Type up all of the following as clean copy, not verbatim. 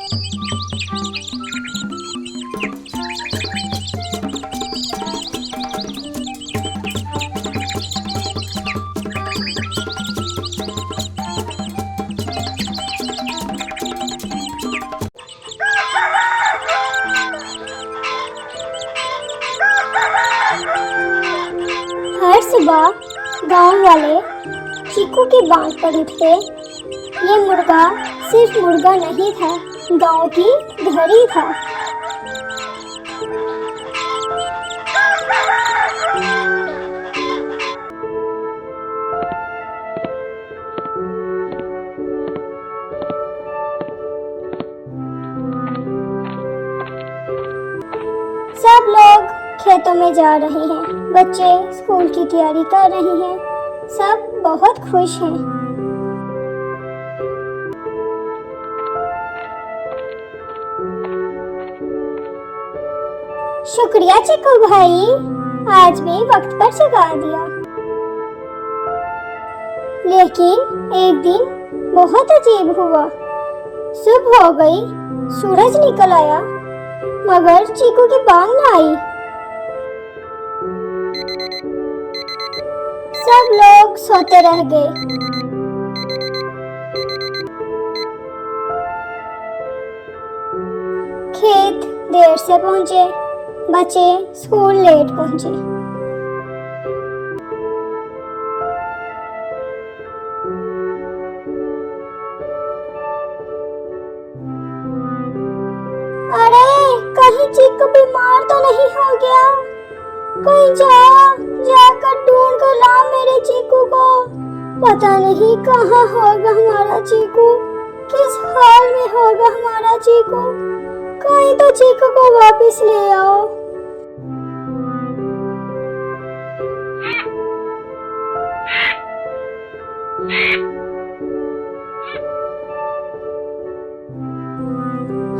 हर सुबह गांव वाले चीकू की बात पर उठते। ये मुर्गा सिर्फ मुर्गा नहीं था, गांव की घड़ी था। सब लोग खेतों में जा रहे हैं, बच्चे स्कूल की तैयारी कर रहे हैं, सब बहुत खुश हैं। शुक्रिया चिकू भाई, आज भी वक्त पर जगा दिया। लेकिन एक दिन बहुत अजीब हुआ। सुबह हो गई, सूरज निकल आया, मगर चीकू की बांग न आई। सब लोग सोते रह गए। खेत देर से पहुंचे, बच्चे स्कूल लेट पहुंचे। अरे कहीं चीकू बीमार तो नहीं हो गया? कोई जाकर ढूंढ कर लाओ मेरे चीकू को। पता नहीं कहाँ होगा हमारा चीकू, किस हाल में होगा हमारा चीकू। कोई तो चीकू को वापस ले आओ।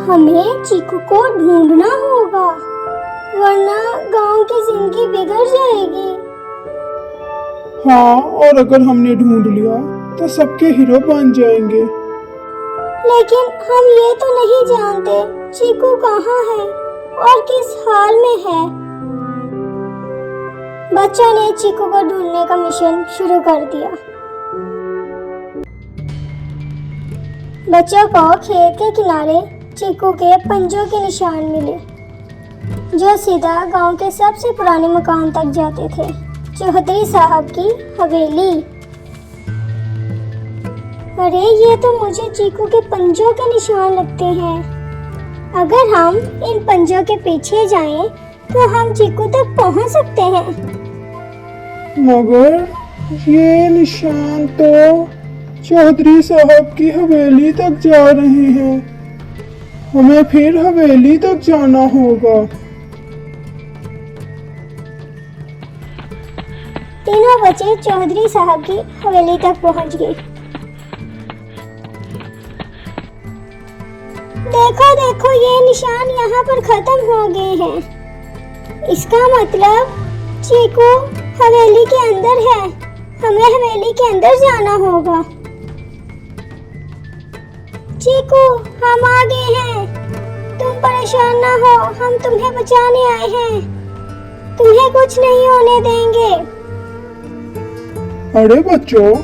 हमें चीकू को ढूंढना होगा, वरना गांव की जिंदगी बिगड़ जाएगी। हाँ, और अगर हमने ढूंढ लिया तो सबके हीरो बन जाएंगे। लेकिन हम ये तो नहीं जानते चीकू कहाँ है और किस हाल में है। बच्चों ने चीकू को ढूंढने का मिशन शुरू कर दिया। बच्चों को खेत के किनारे चीकू के पंजों के निशान मिले, जो सीधा गांव के सबसे पुराने मकान तक जाते थे, चौधरी साहब की हवेली। अरे ये तो मुझे चीकू के पंजों के निशान लगते हैं। अगर हम इन पंजों के पीछे जाएं, तो हम चीकू तक पहुंच सकते हैं। मगर ये निशान तो चौधरी साहब की हवेली तक जा रहे हैं। हमें फिर हवेली तक जाना होगा। तीनों बच्चे चौधरी साहब की हवेली तक पहुंच गए। देखो देखो, ये निशान यहाँ पर खत्म हो गए हैं। इसका मतलब चीकू हवेली के अंदर है। हमें हवेली के अंदर जाना होगा। चीकू, हम आ गए हैं। तुम परेशान ना हो, हम तुम्हें बचाने आए हैं। तुम्हें कुछ नहीं होने देंगे। अरे बच्चों,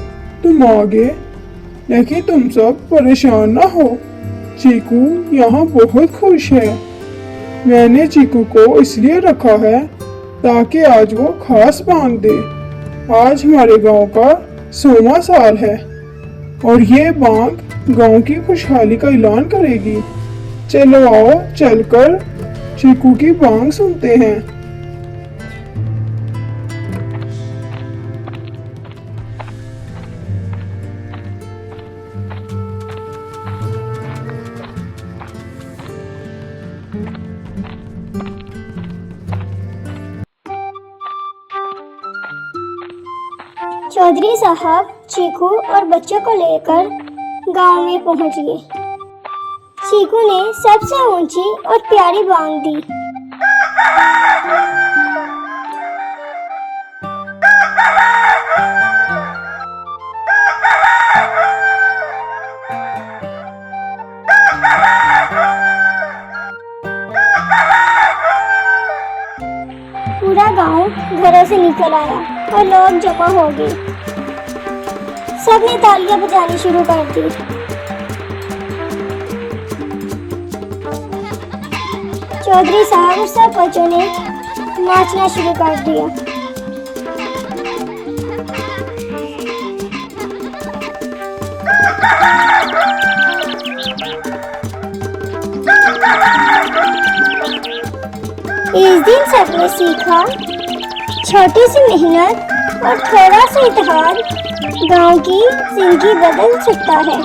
तुम आ गए, लेकिन तुम सब परेशान ना हो। चीकू यहाँ बहुत खुश है। मैंने चीकू को इसलिए रखा है ताकि आज वो खास बांग दे। आज हमारे गांव का 100वां साल है और ये बांग गांव की खुशहाली का ऐलान करेगी। चलो आओ, चलकर चीकू की बांग सुनते हैं। चौधरी साहब चीकू और बच्चों को लेकर गांव में पहुंच गए। चीकू ने सबसे ऊंची और प्यारी बांग दी। गांव घरों से निकल आया और लोग जमा हो गए। सबने तालियां बजानी शुरू कर दी। चौधरी साहब और सब बच्चों ने नाचना शुरू कर दिया। इस दिन सबने सीखा, छोटी सी मेहनत और थोड़ा सा इत्तेहाद गांव की जिंदगी बदल सकता है।